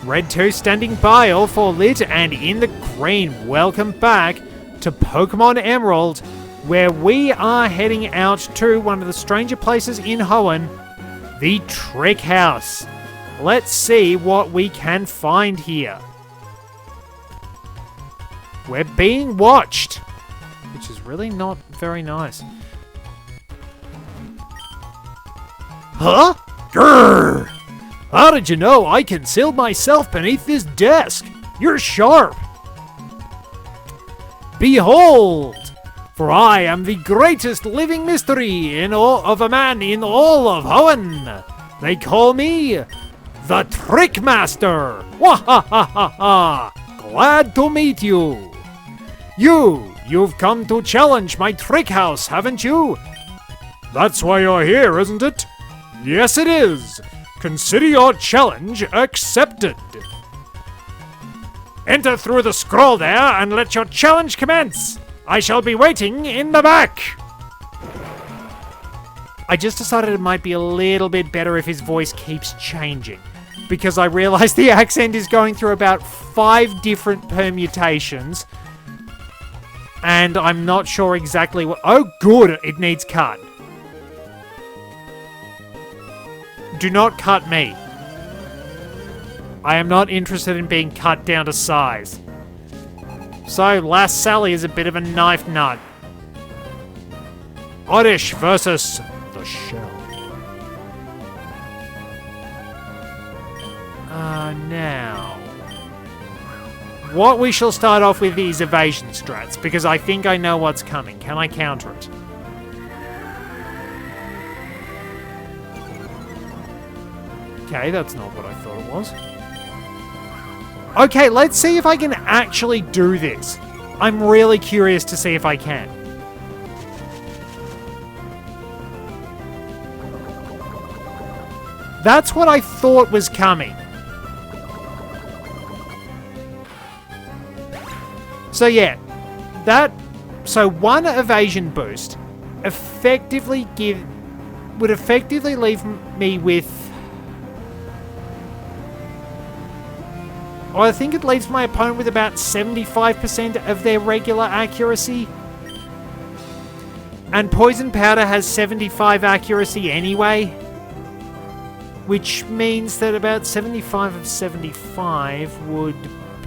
Red 2 standing by, all for lit and in the green. Welcome back to Pokemon Emerald, where we are heading out to one of the stranger places in Hoenn, the Trick House. Let's see what we can find here. We're being watched, which is really not very nice. Huh? Grrr! How did you know I concealed myself beneath this desk? You're sharp. Behold! For I am the greatest living mystery of a man in all of Hoenn. They call me the Trick Master. Wahahaha! Glad to meet you. You've come to challenge my Trick House, haven't you? That's why you're here, isn't it? Yes, it is. Consider your challenge accepted. Enter through the scroll there and let your challenge commence. I shall be waiting in the back. I just decided it might be a little bit better if his voice keeps changing, because I realized the accent is going through about 5 different permutations, and I'm not sure exactly what... Oh, good, it needs cut. Do not cut me. I am not interested in being cut down to size. So, Last Sally is a bit of a knife nut. Oddish versus the Shell. Now... what we shall start off with is evasion strats, because I think I know what's coming. Can I counter it? Okay, that's not what I thought it was. Okay, let's see if I can actually do this. I'm really curious to see if I can. That's what I thought was coming. So yeah, so one evasion boost would effectively leave me with... I think it leaves my opponent with about 75% of their regular accuracy. And Poison Powder has 75 accuracy anyway. Which means that about 75 of 75 would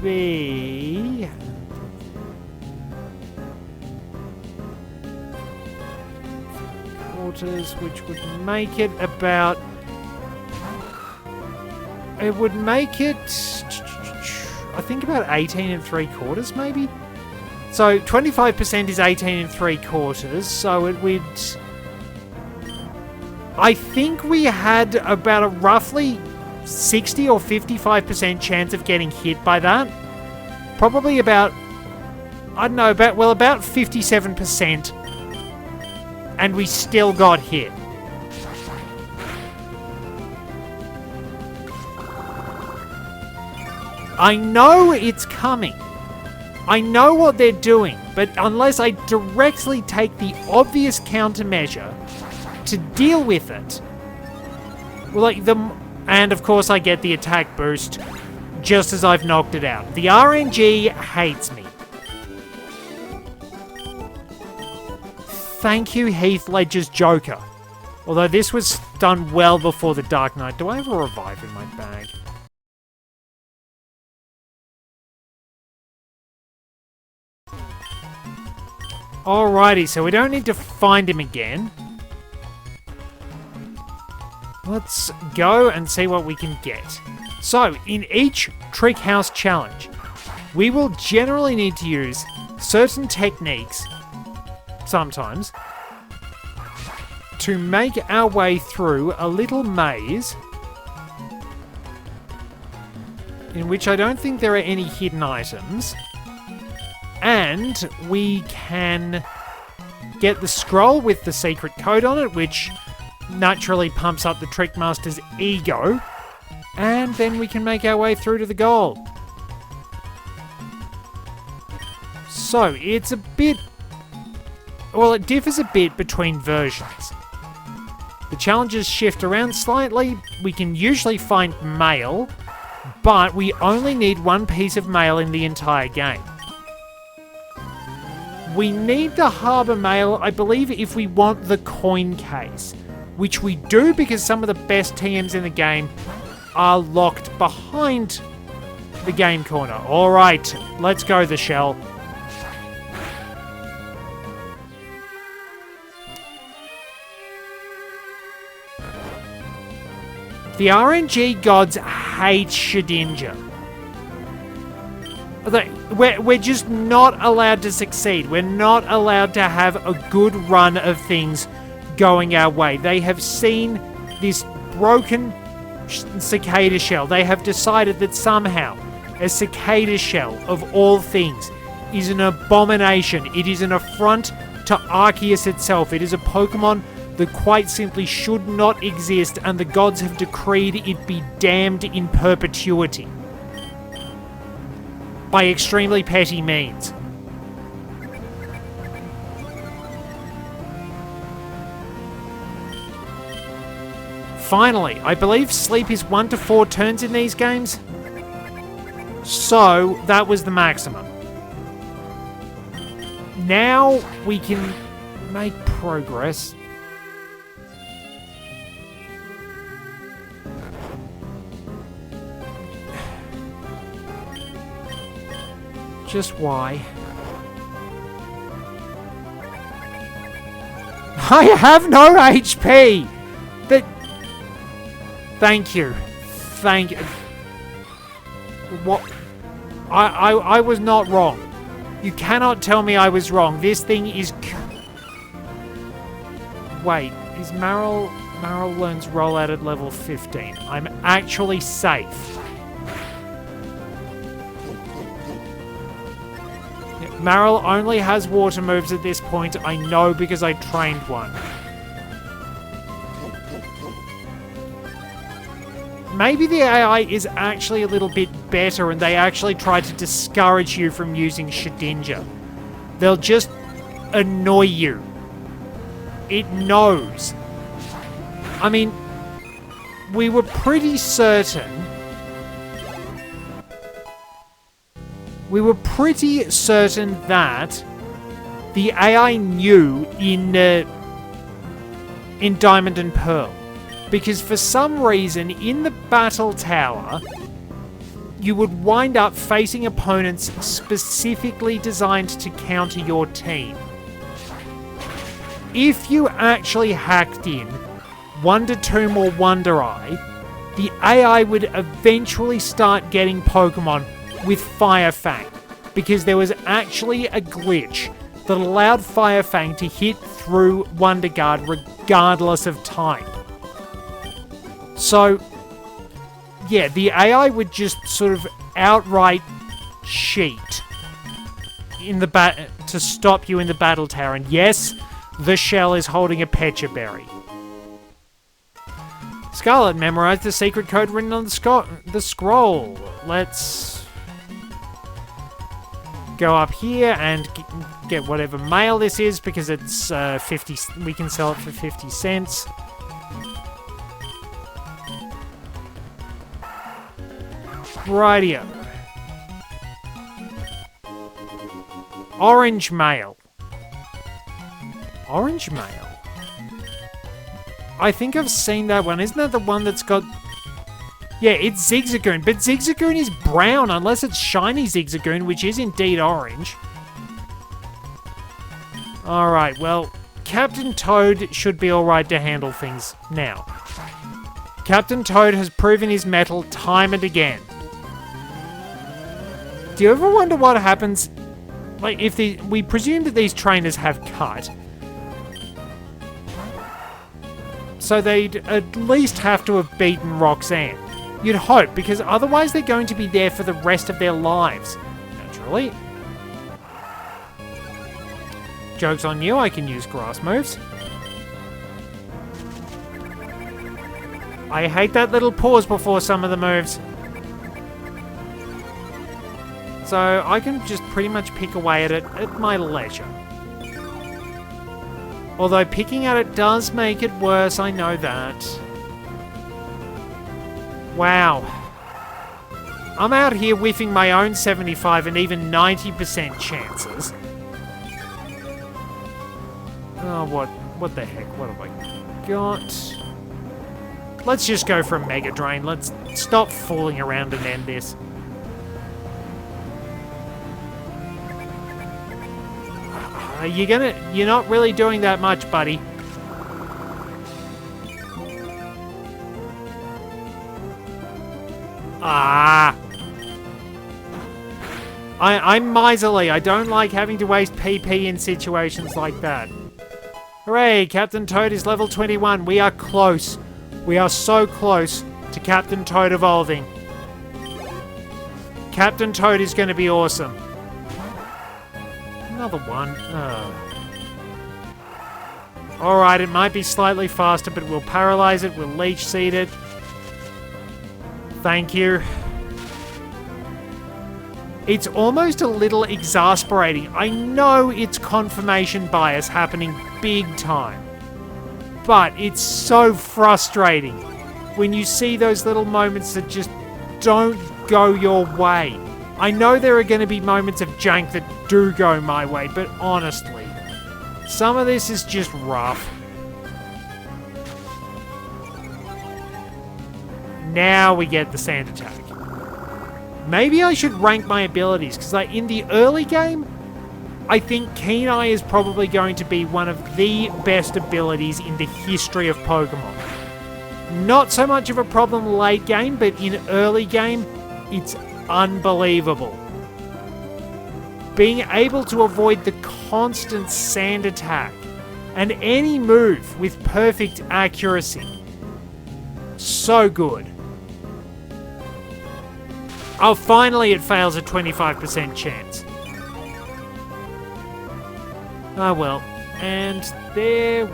be... quarters, which would make it about... It would make it... I think about 18 3/4 maybe? So 25% is 18 3/4, so it would... I think we had about a roughly 60 or 55% chance of getting hit by that. Probably about, I don't know, about 57%. And we still got hit. I know it's coming. I know what they're doing, but unless I directly take the obvious countermeasure to deal with it, and of course I get the attack boost just as I've knocked it out. The RNG hates me. Thank you, Heath Ledger's Joker. Although this was done well before the Dark Knight. Do I have a revive in my bag? Alrighty, so we don't need to find him again. Let's go and see what we can get. So, in each Trick House challenge, we will generally need to use certain techniques, sometimes, to make our way through a little maze in which I don't think there are any hidden items. And we can get the scroll with the secret code on it, which naturally pumps up the Trickmaster's ego. And then we can make our way through to the goal. So, it's a bit... well, it differs a bit between versions. The challenges shift around slightly. We can usually find mail But we only need one piece of mail in the entire game. We need the harbour mail, I believe, if we want the coin case. Which we do because some of the best TMs in the game are locked behind the game corner. Alright, let's go, the shell. The RNG gods hate Shedinja. We're just not allowed to succeed. We're not allowed to have a good run of things going our way. They have seen this broken cicada shell. They have decided that somehow a cicada shell, of all things, is an abomination. It is an affront to Arceus itself. It is a Pokemon that quite simply should not exist, and the gods have decreed it be damned in perpetuity. By extremely petty means. Finally, I believe sleep is 1 to 4 turns in these games. So, that was the maximum. Now we can make progress. Just why? I have no HP! Thank you. Thank you. What? I was not wrong. You cannot tell me I was wrong. This thing is... Wait, is Marill learns rollout at level 15. I'm actually safe. Marill only has water moves at this point. I know because I trained one. Maybe the AI is actually a little bit better and they actually try to discourage you from using Shedinja. They'll just annoy you. It knows. I mean, we were pretty certain... that the AI knew in Diamond and Pearl. Because for some reason, in the battle tower, you would wind up facing opponents specifically designed to counter your team. If you actually hacked in Wonder Tomb or Wonder Eye, the AI would eventually start getting Pokemon with Fire Fang, because there was actually a glitch that allowed Fire Fang to hit through Wonder Guard regardless of type. So, yeah, the AI would just sort of outright cheat in the to stop you in the battle tower. And yes, the shell is holding a Pecha Berry. Scarlet memorized the secret code written on the scroll. Let's go up here and get whatever mail this is, because it's 50. We can sell it for 50 cents. Rightio. Orange mail. Orange mail? I think I've seen that one. Isn't that the one that's got... Yeah, it's Zigzagoon, but Zigzagoon is brown unless it's shiny Zigzagoon, which is indeed orange. Alright, well, Captain Toad should be alright to handle things now. Captain Toad has proven his mettle time and again. Do you ever wonder what happens, like, if we presume that these trainers have cut, so they'd at least have to have beaten Roxanne. You'd hope, because otherwise they're going to be there for the rest of their lives. Naturally. Joke's on you, I can use grass moves. I hate that little pause before some of the moves. So I can just pretty much pick away at it at my leisure. Although picking at it does make it worse, I know that. Wow. I'm out here whiffing my own 75 and even 90% chances. Oh, what the heck? What have I got? Let's just go for a Mega Drain. Let's stop fooling around and end this. You're not really doing that much, buddy. I'm miserly. I don't like having to waste PP in situations like that. Hooray, Captain Toad is level 21. We are close. We are so close to Captain Toad evolving. Captain Toad is going to be awesome. Another one. Oh. Alright, it might be slightly faster, but we'll paralyze it. We'll leech seed it. Thank you. It's almost a little exasperating. I know it's confirmation bias happening big time. But it's so frustrating when you see those little moments that just don't go your way. I know there are going to be moments of jank that do go my way, but honestly, some of this is just rough. Now we get the sand attack. Maybe I should rank my abilities, because like in the early game, I think Keen Eye is probably going to be one of the best abilities in the history of Pokemon. Not so much of a problem late game, but in early game, it's unbelievable. Being able to avoid the constant sand attack and any move with perfect accuracy. So good. Oh, finally it fails a 25% chance. Oh well. And there...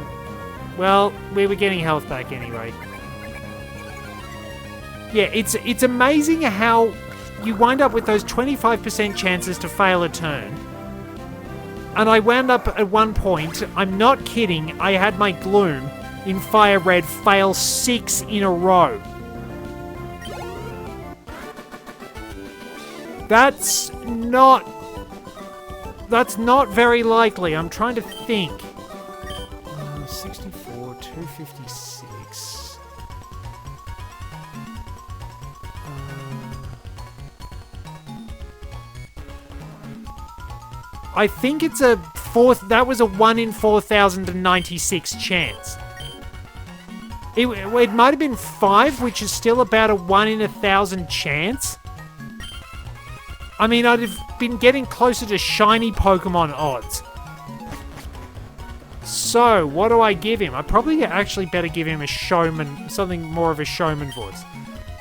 Well, we were getting health back anyway. Yeah, it's amazing how you wind up with those 25% chances to fail a turn. And I wound up at one point, I'm not kidding, I had my Gloom in Fire Red fail 6 in a row. That's not very likely. I'm trying to think. 64, 256. I think it's a that was a 1 in 4,096 chance. It might have been 5, which is still about a 1 in 1,000 chance. I mean, I'd have been getting closer to shiny Pokemon odds. So, what do I give him? I probably actually better give him a showman, something more of a showman voice.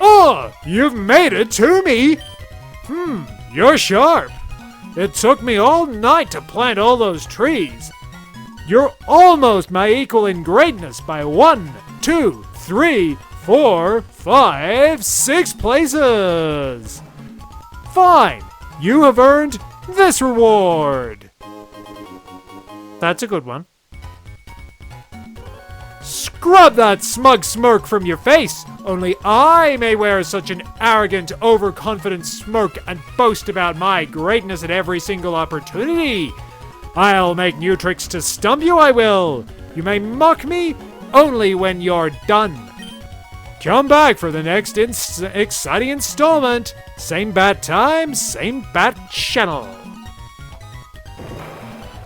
Oh, you've made it to me! You're sharp. It took me all night to plant all those trees. You're almost my equal in greatness by 1, 2, 3, 4, 5, 6 places. Fine, you have earned this reward. That's a good one. Scrub that smug smirk from your face. Only I may wear such an arrogant, overconfident smirk and boast about my greatness at every single opportunity. I'll make new tricks to stump you, I will. You may mock me only when you're done. Come back for the next exciting installment. Same bat time, same bat channel.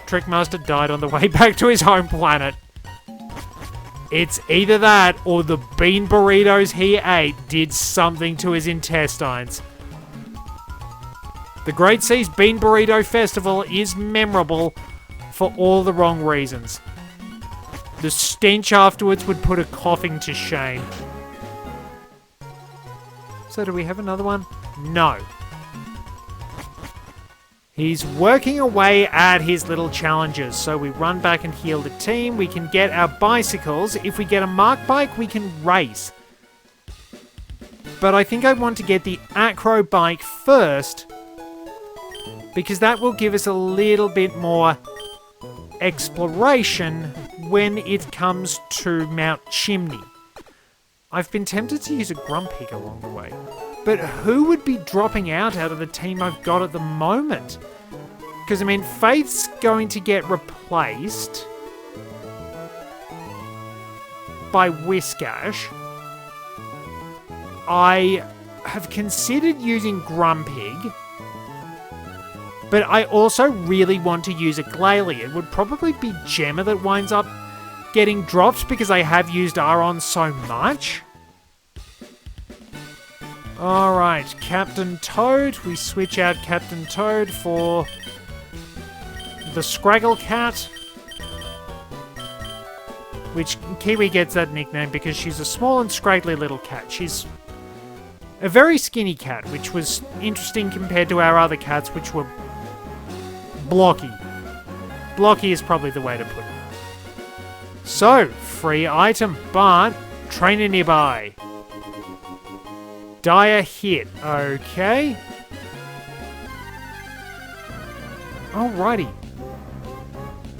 Trickmaster died on the way back to his home planet. It's either that or the bean burritos he ate did something to his intestines. The Great Seas Bean Burrito Festival is memorable for all the wrong reasons. The stench afterwards would put a coughing to shame. So do we have another one? No. He's working away at his little challenges. So we run back and heal the team. We can get our bicycles. If we get a Mark Bike, we can race. But I think I want to get the Acro Bike first, because that will give us a little bit more exploration when it comes to Mount Chimney. I've been tempted to use a Grumpig along the way. But who would be dropping out of the team I've got at the moment? Because, I mean, Faith's going to get replaced by Whiskash. I have considered using Grumpig, but I also really want to use a Glalie. It would probably be Gemma that winds up getting dropped because I have used Aron so much. Alright, Captain Toad. We switch out Captain Toad for the Scraggle Cat, which Kiwi gets that nickname because she's a small and scraggly little cat. She's a very skinny cat, which was interesting compared to our other cats, which were blocky. Blocky is probably the way to put it. So, free item, but trainer nearby. Dire hit. Okay. Alrighty.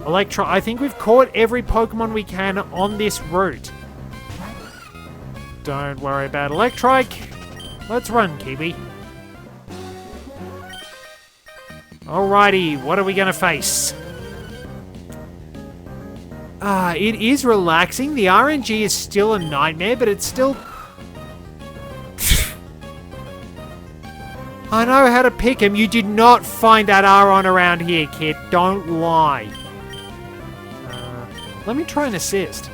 Electro. I think we've caught every Pokemon we can on this route. Don't worry about Electrike. Let's run, Kiwi. Alrighty, what are we going to face? It is relaxing. The RNG is still a nightmare, but it's still... I know how to pick him. You did not find that Aron around here, kid. Don't lie. Let me try and assist.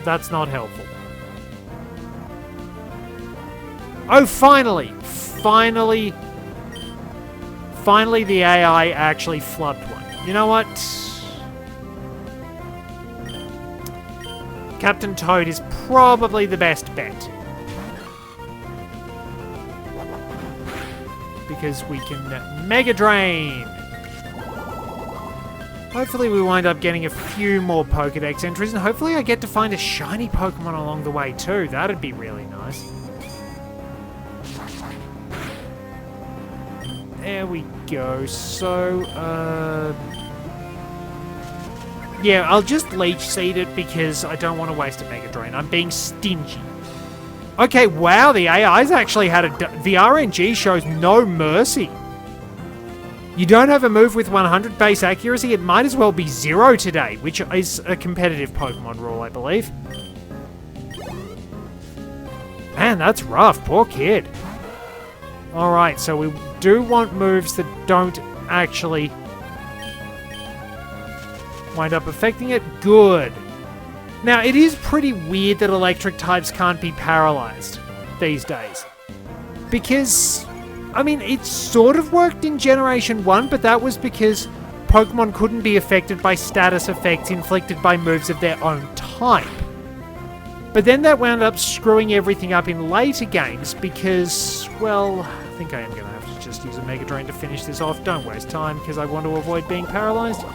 That's not helpful. Oh, finally! Finally the AI actually flubbed one. You know what? Captain Toad is probably the best bet. Because we can Mega Drain. Hopefully we wind up getting a few more Pokedex entries, and hopefully I get to find a shiny Pokemon along the way too. That'd be really nice. There we go. So, yeah, I'll just Leech Seed it because I don't want to waste a Mega Drain. I'm being stingy. Okay, wow, the AI's actually had the RNG shows no mercy. You don't have a move with 100 base accuracy, it might as well be 0 today, which is a competitive Pokemon rule, I believe. Man, that's rough. Poor kid. Alright, so we do want moves that don't actually wind up affecting it. Good. Now, it is pretty weird that electric types can't be paralyzed these days. Because, I mean, it sort of worked in Generation 1, but that was because Pokemon couldn't be affected by status effects inflicted by moves of their own type. But then that wound up screwing everything up in later games because, well, I think I am going to have to just use a Mega Drain to finish this off. Don't waste time because I want to avoid being paralyzed.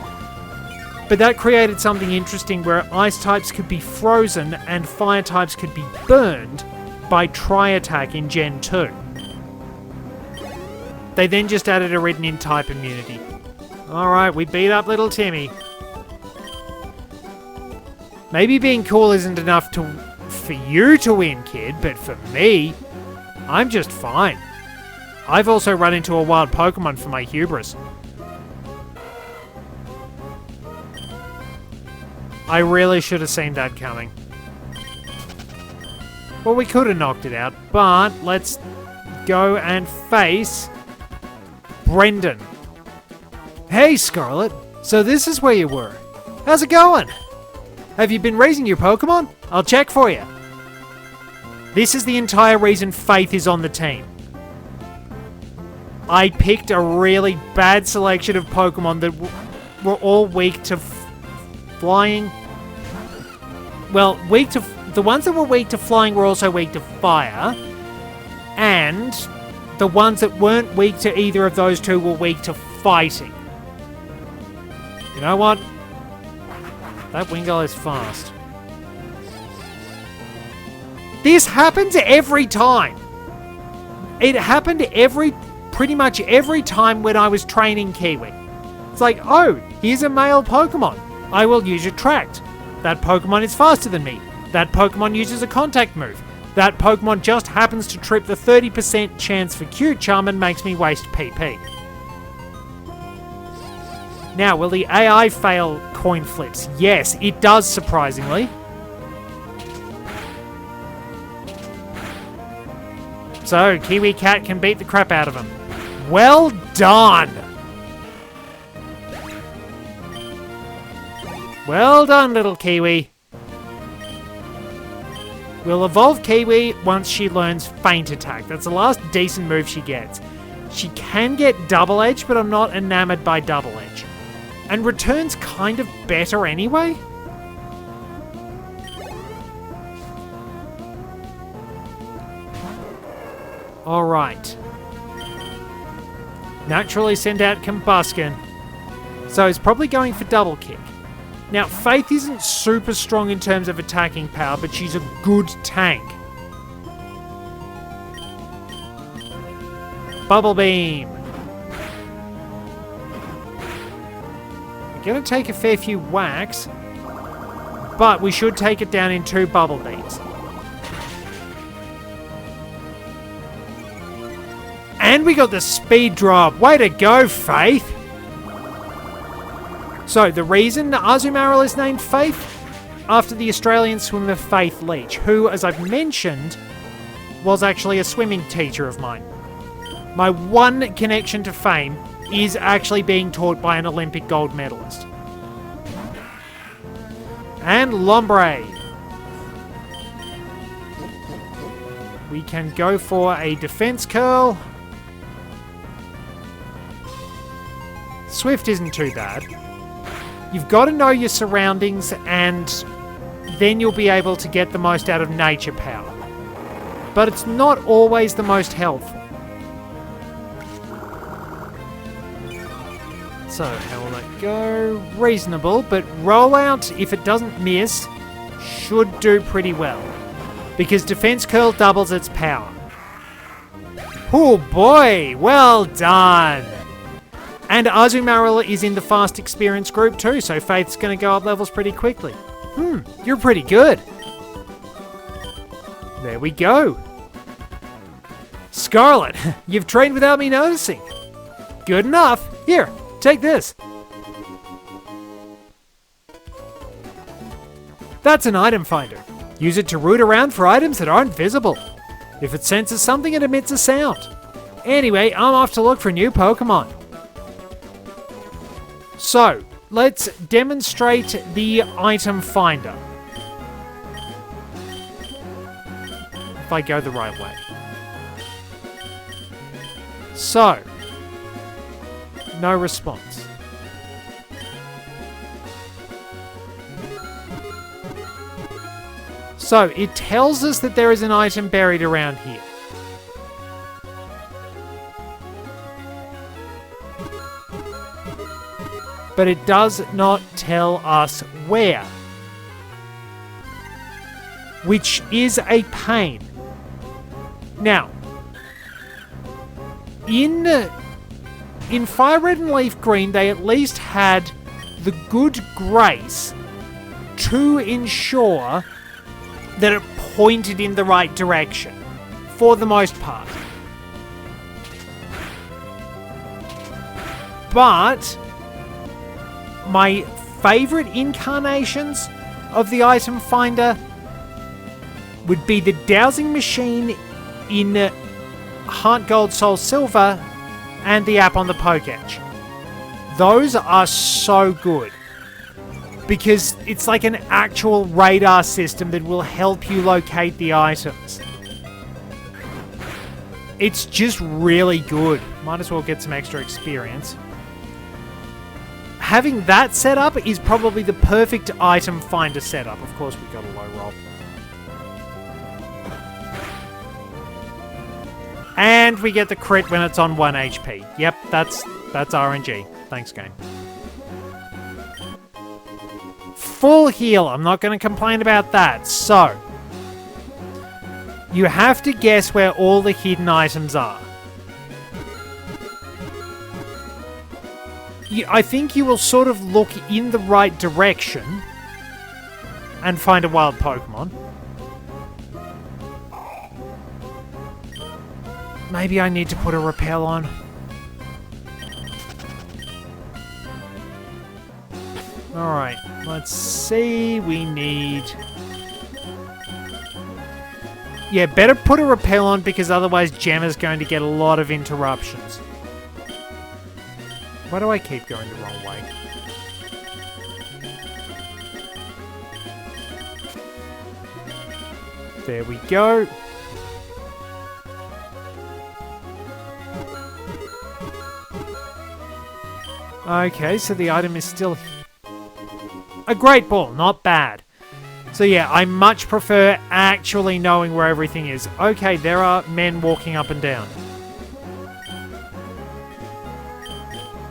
But that created something interesting where ice types could be frozen and fire types could be burned by Tri-Attack in Gen 2. They then just added a written-in type immunity. Alright, we beat up little Timmy. Maybe being cool isn't enough for you to win, kid, but for me, I'm just fine. I've also run into a wild Pokemon for my hubris. I really should have seen that coming. Well, we could have knocked it out, but let's go and face Brendan. Hey, Scarlet. So this is where you were. How's it going? Have you been raising your Pokemon? I'll check for you. This is the entire reason Faith is on the team. I picked a really bad selection of Pokemon that were all weak to flying. Well, the ones that were weak to flying were also weak to fire. And the ones that weren't weak to either of those two were weak to fighting. You know what? That Wingull is fast. This happens every time. It happened pretty much every time when I was training Kiwi. It's like, oh, here's a male Pokemon. I will use Attract. That Pokemon is faster than me. That Pokemon uses a contact move. That Pokemon just happens to trip the 30% chance for Cute Charm and makes me waste PP. Now, will the AI fail coin flips? Yes, it does, surprisingly. So, Kiwi Cat can beat the crap out of him. Well done! Well done, little Kiwi. We'll evolve Kiwi once she learns Feint Attack. That's the last decent move she gets. She can get Double Edge, but I'm not enamored by Double Edge. And Return's kind of better anyway. Alright. Naturally send out Combusken. So he's probably going for Double Kick. Now, Faith isn't super strong in terms of attacking power, but she's a good tank. Bubble Beam. We're going to take a fair few whacks, but we should take it down in 2 Bubble Beams. And we got the speed drop. Way to go, Faith. So, the reason the Azumarill is named Faith? After the Australian swimmer Faith Leach, who, as I've mentioned, was actually a swimming teacher of mine. My one connection to fame is actually being taught by an Olympic gold medalist. And Lombre. We can go for a defense curl. Swift isn't too bad. You've got to know your surroundings, and then you'll be able to get the most out of nature power. But it's not always the most helpful. So, how will that go? Reasonable, but rollout, if it doesn't miss, should do pretty well. Because Defense Curl doubles its power. Oh boy, well done! And Azumarill is in the fast experience group too, so Faith's going to go up levels pretty quickly. You're pretty good. There we go. Scarlet, you've trained without me noticing. Good enough. Here, take this. That's an item finder. Use it to root around for items that aren't visible. If it senses something, it emits a sound. Anyway, I'm off to look for new Pokemon. So, let's demonstrate the item finder. If I go the right way. So, no response. So, it tells us that there is an item buried around here. But it does not tell us where. Which is a pain. Now, in Fire Red and Leaf Green, they at least had the good grace to ensure that it pointed in the right direction, for the most part. But my favourite incarnations of the item finder would be the dowsing machine in Heart Gold Soul Silver and the app on the Pokédex. Those are so good because it's like an actual radar system that will help you locate the items. It's just really good. Might as well get some extra experience. Having that set up is probably the perfect item finder setup. Of course, we got a low roll. And we get the crit when it's on 1 HP. Yep, that's RNG. Thanks, game. Full heal. I'm not going to complain about that. So, you have to guess where all the hidden items are. I think you will sort of look in the right direction and find a wild Pokemon. Maybe I need to put a repel on. Alright, let's see. We need... Yeah, better put a repel on because otherwise Gemma's going to get a lot of interruptions. Why do I keep going the wrong way? There we go. Okay, so the item is still... A great ball, not bad. So yeah, I much prefer actually knowing where everything is. Okay, there are men walking up and down.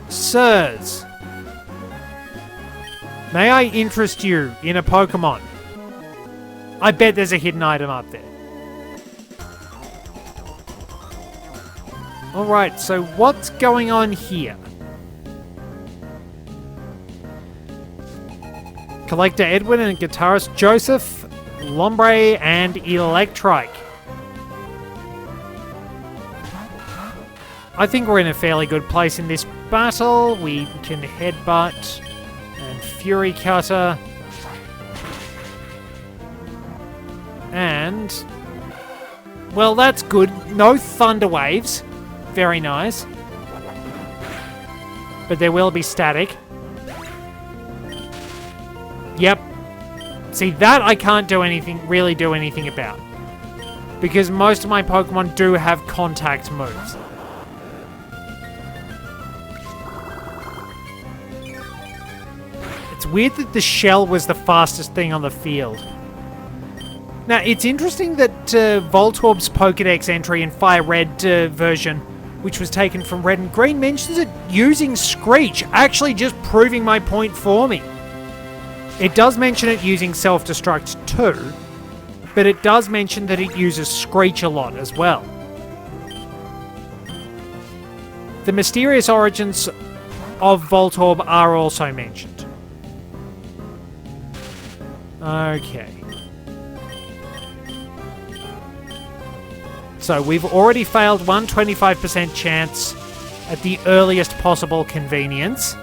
Sirs, may I interest you in a Pokemon? I bet there's a hidden item up there. Alright, so what's going on here? Collector Edwin and guitarist Joseph, Lombre and Electrike. I think we're in a fairly good place in this battle. We can headbutt and Fury Cutter. And... well, that's good. No Thunder Waves. Very nice. But there will be static. Yep. See, that I can't do anything, really do anything about. Because most of my Pokemon do have contact moves. It's weird that the shell was the fastest thing on the field. Now, it's interesting that Voltorb's Pokedex entry in Fire Red version, which was taken from Red and Green, mentions it using Screech, actually just proving my point for me. It does mention it using Self-Destruct too, but it does mention that it uses Screech a lot as well. The mysterious origins of Voltorb are also mentioned. Okay. So we've already failed one 25% chance at the earliest possible convenience.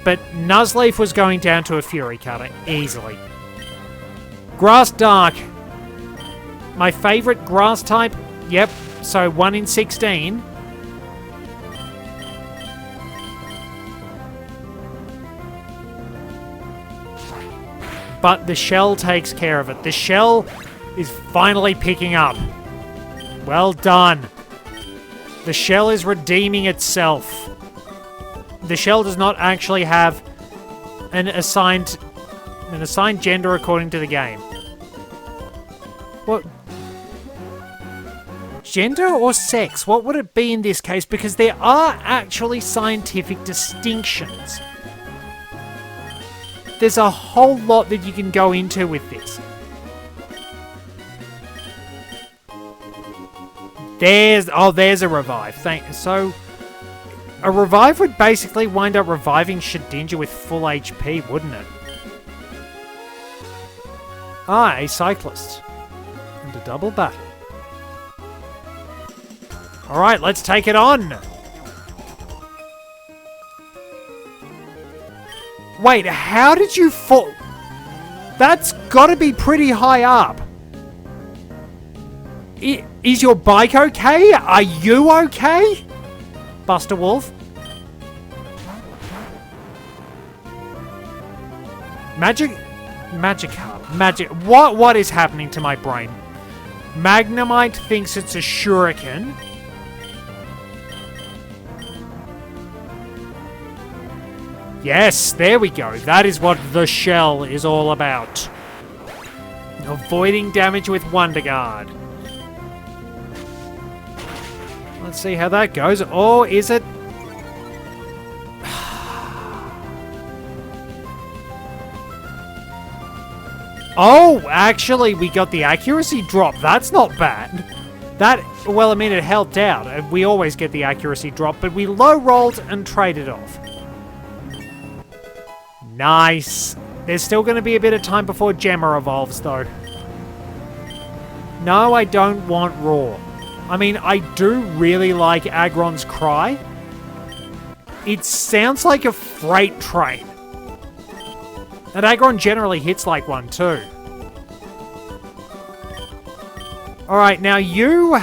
But Nuzleaf was going down to a Fury Cutter, easily. Grass Dark. My favourite grass type? Yep, so 1 in 16. But the shell takes care of it. The shell is finally picking up. Well done. The shell is redeeming itself. The shell does not actually have an assigned gender according to the game. What? Gender or sex? What would it be in this case? Because there are actually scientific distinctions. There's a whole lot that you can go into with this. There's a revive. So, a revive would basically wind up reviving Shedinja with full HP, wouldn't it? Ah, a cyclist. And a double battle. Alright, let's take it on! Wait, how did you fall? That's gotta be pretty high up. Is your bike okay? Are you okay? Buster Wolf? What is happening to my brain? Magnemite thinks it's a shuriken. Yes, there we go. That is what the shell is all about. Avoiding damage with Wonder Guard. Let's see how that goes. Or is it... Oh, actually, we got the accuracy drop. That's not bad. That, well, I mean, it helped out. We always get the accuracy drop, but we low rolled and traded off. Nice. There's still going to be a bit of time before Gemma evolves, though. No, I don't want raw. I mean, I do really like Aggron's cry. It sounds like a freight train. And Aggron generally hits like one too. Alright, now you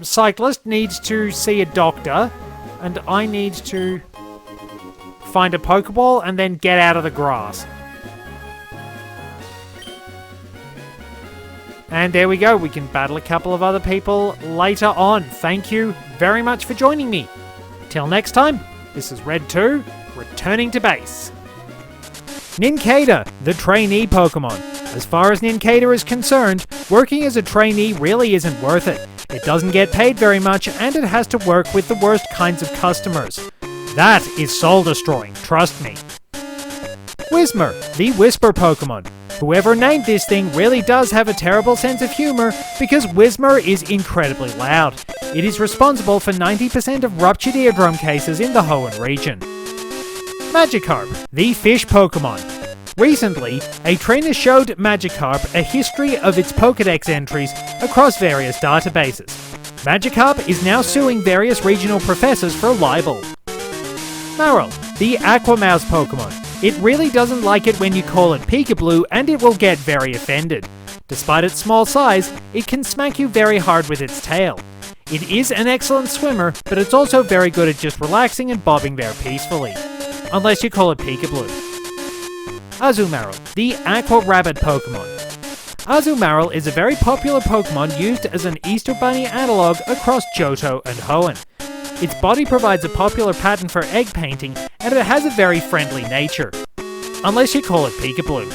cyclist needs to see a doctor, and I need to find a Pokeball and then get out of the grass. And there we go, we can battle a couple of other people later on. Thank you very much for joining me. Till next time, this is Red 2, returning to base. Nincada, the trainee Pokemon. As far as Nincada is concerned, working as a trainee really isn't worth it. It doesn't get paid very much, and it has to work with the worst kinds of customers. That is soul-destroying, trust me. Whismur, the Whisper Pokemon. Whoever named this thing really does have a terrible sense of humor, because Whismur is incredibly loud. It is responsible for 90% of ruptured eardrum cases in the Hoenn region. Magikarp, the Fish Pokemon. Recently, a trainer showed Magikarp a history of its Pokédex entries across various databases. Magikarp is now suing various regional professors for libel. Marill, the Aquamouse Pokemon. It really doesn't like it when you call it Peekaboo, and it will get very offended. Despite its small size, it can smack you very hard with its tail. It is an excellent swimmer, but it's also very good at just relaxing and bobbing there peacefully. Unless you call it Peekaboo. Azumarill, the Aqua Rabbit Pokemon. Azumarill is a very popular Pokemon used as an Easter Bunny analog across Johto and Hoenn. Its body provides a popular pattern for egg painting, and it has a very friendly nature. Unless you call it Peekaboo.